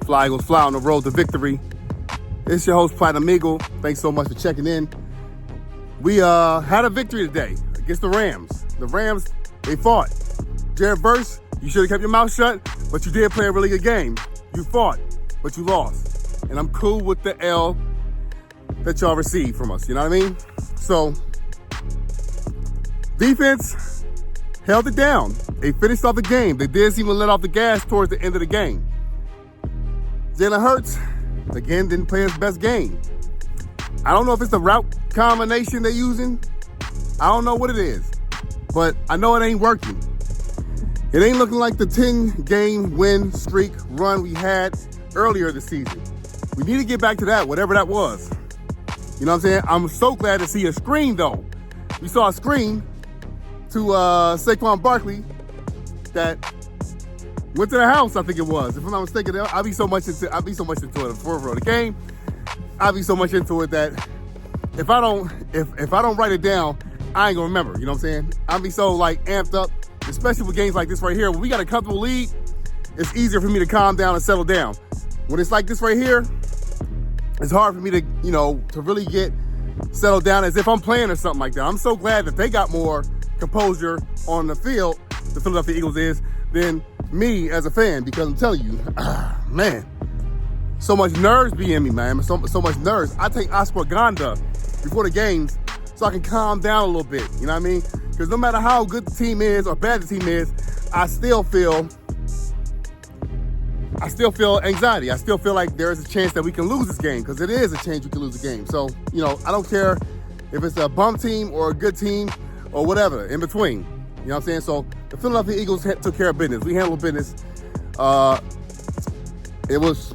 Fly Eagles Fly on the road to victory. It's your host, Platinum Eagle. Thanks so much for checking in. We had a victory today against the Rams. The Rams, they fought. Jared Verse, you should have kept your mouth shut, but you did play a really good game. You fought, but you lost. And I'm cool with the L that y'all received from us, you know what I mean? So, defense held it down. They finished off the game. They did seem to let off the gas towards the end of the game. Jalen Hurts, again, didn't play his best game. I don't know if it's the route combination they're using. I don't know what it is, but I know it ain't working. It ain't looking like the 10-game win streak run we had earlier this season. We need to get back to that, whatever that was. You know what I'm saying? I'm so glad to see a screen, though. We saw a screen to Saquon Barkley that went to the house, I think it was. If I'm not mistaken, I'd be so much into it for the game. I'd be so much into it that if I don't write it down, I ain't gonna remember. You know what I'm saying? I'd be so amped up, especially with games like this right here. When we got a comfortable lead, it's easier for me to calm down and settle down. When it's like this right here, it's hard for me to, to really get settled down as if I'm playing or something like that. I'm so glad that they got more composure on the field, the Philadelphia Eagles is, than me as a fan, because I'm telling you, man, so much nerves be in me, man. So much nerves. I take ashwagandha before the games so I can calm down a little bit. You know what I mean? Because no matter how good the team is or bad the team is, I still feel anxiety. I still feel like there is a chance that we can lose this game, because it is a chance we can lose the game. So, I don't care if it's a bum team or a good team or whatever in between. You know what I'm saying? So the Philadelphia Eagles took care of business. We handled business. It was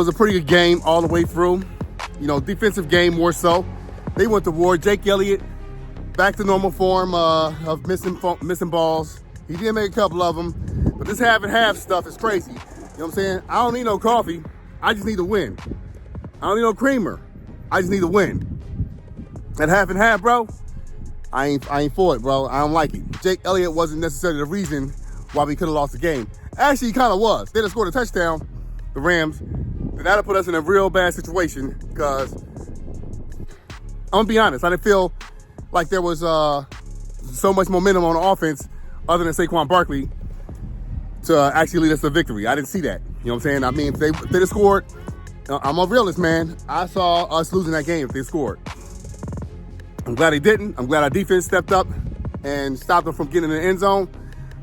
a pretty good game all the way through. Defensive game more so. They went to war. Jake Elliott back to normal form of missing balls. He did make a couple of them, but this half and half stuff is crazy. You know what I'm saying? I don't need no coffee. I just need to win. I don't need no creamer. I just need to win. That half and half, bro, I ain't for it, bro. I don't like it. Jake Elliott wasn't necessarily the reason why we could have lost the game. Actually, he kind of was. They'd have scored a touchdown, the Rams, and that'd have put us in a real bad situation, because I'm going to be honest, I didn't feel like there was so much momentum on offense other than Saquon Barkley to actually lead us to victory. I didn't see that. You know what I'm saying? I mean, if they'd have scored, I'm a realist, man. I saw us losing that game if they scored. I'm glad they didn't. I'm glad our defense stepped up and stopped them from getting in the end zone,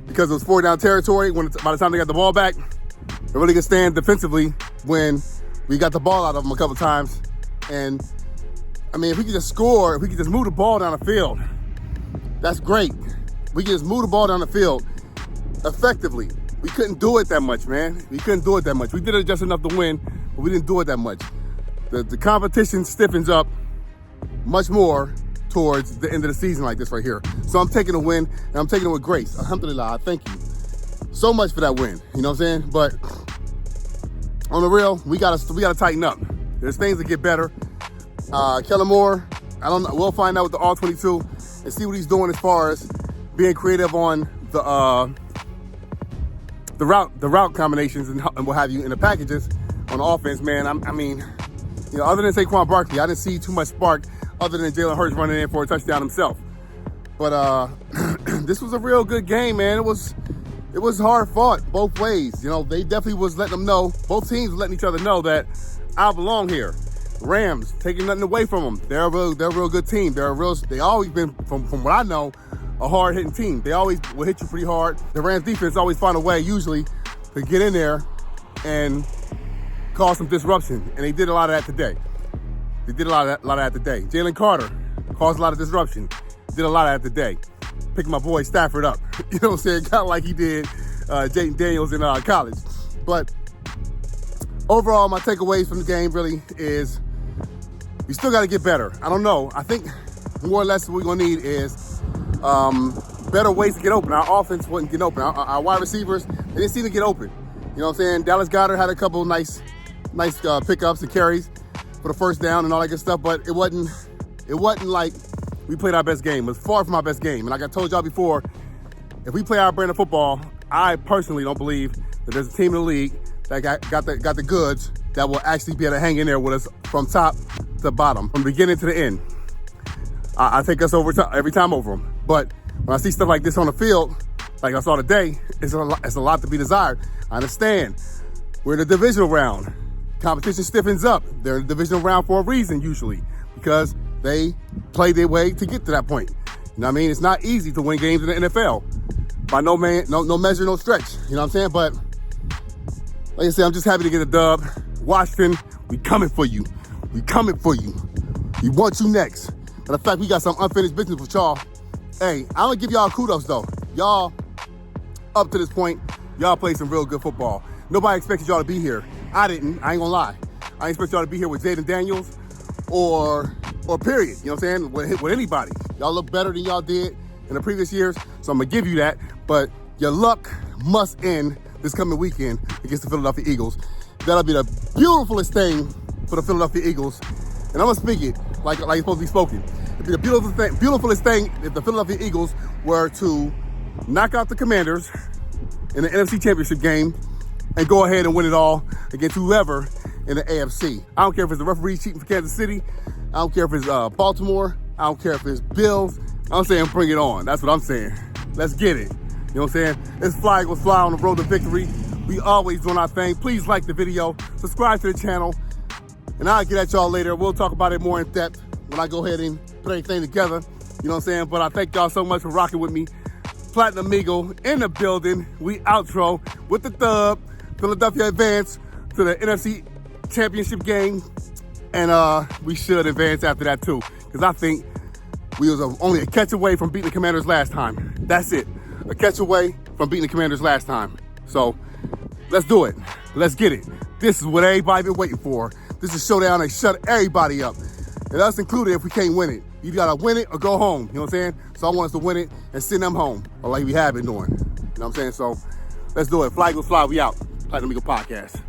because it was 4-down territory. By the time they got the ball back, they really could stand defensively when we got the ball out of them a couple times. And, I mean, if we could just score, if we could just move the ball down the field, that's great. We could just move the ball down the field effectively. We couldn't do it that much, man. We couldn't do it that much. We did it just enough to win, but we didn't do it that much. The competition stiffens up much more towards the end of the season like this right here. So I'm taking a win, and I'm taking it with grace. Alhamdulillah, thank you so much for that win. You know what I'm saying? But on the real, we gotta tighten up. There's things that get better. Kellen Moore, I don't know. We'll find out with the All-22 and see what he's doing as far as being creative on the route combinations and what have you in the packages on the offense, man. I mean, other than Saquon Barkley, I didn't see too much spark other than Jalen Hurts running in for a touchdown himself. But this was a real good game, man. It was hard fought both ways. They definitely was letting them know, both teams were letting each other know that I belong here. Rams taking nothing away from them. They're a real good team. They always been, from what I know, a hard-hitting team. They always will hit you pretty hard. The Rams defense always find a way, usually, to get in there and cause some disruption. And they did a lot of that today. Jalen Carter caused a lot of disruption. Did a lot of that today. Picking my boy Stafford up. You know what I'm saying? Kind of like he did Jayden Daniels in college. But overall, my takeaways from the game really is we still got to get better. I don't know. I think more or less what we're going to need is better ways to get open. Our offense wasn't getting open. Our wide receivers, they didn't seem to get open. You know what I'm saying? Dallas Goedert had a couple nice pickups and carries for the first down and all that good stuff, but it wasn't like we played our best game. It was far from our best game. And like I told y'all before, if we play our brand of football, I personally don't believe that there's a team in the league that got the goods that will actually be able to hang in there with us from top to bottom, from beginning to the end. I take us over every time over them. But when I see stuff like this on the field, like I saw today, it's a lot to be desired. I understand. We're in the divisional round. Competition stiffens up. They're in the divisional round for a reason, usually, because they play their way to get to that point. You know what I mean? It's not easy to win games in the NFL. By no measure, no stretch. You know what I'm saying? But like I said, I'm just happy to get a dub. Washington, we coming for you. We coming for you. We want you next. Matter of fact, we got some unfinished business with y'all. Hey, I'm gonna give y'all kudos though. Y'all, up to this point, y'all played some real good football. Nobody expected y'all to be here. I didn't, I ain't gonna lie. I didn't expect y'all to be here with Jaden Daniels or period, you know what I'm saying, with anybody. Y'all look better than y'all did in the previous years, so I'm gonna give you that. But your luck must end this coming weekend against the Philadelphia Eagles. That'll be the beautifulest thing for the Philadelphia Eagles. And I'm gonna speak it like it's supposed to be spoken. It'd be the beautifulest thing if the Philadelphia Eagles were to knock out the Commanders in the NFC Championship game and go ahead and win it all against whoever in the AFC. I don't care if it's the referees cheating for Kansas City. I don't care if it's Baltimore. I don't care if it's Bills. I'm saying bring it on. That's what I'm saying. Let's get it. You know what I'm saying? It's Fly Eagles Fly on the road to victory. We always doing our thing. Please like the video. Subscribe to the channel. And I'll get at y'all later. We'll talk about it more in depth when I go ahead and put everything together. You know what I'm saying? But I thank y'all so much for rocking with me. Platinum Eagle in the building. We outro with the dub. Philadelphia advance to the NFC Championship game. And we should advance after that too. Because I think we was only a catch away from beating the Commanders last time. That's it. A catch away from beating the Commanders last time. So let's do it. Let's get it. This is what everybody been waiting for. This is a showdown. They shut everybody up. And us included if we can't win it. You gotta win it or go home. You know what I'm saying? So I want us to win it and send them home. Or like we have been doing. You know what I'm saying? So let's do it. Fly Eagles Fly, we out. Platinum Eagle Podcast.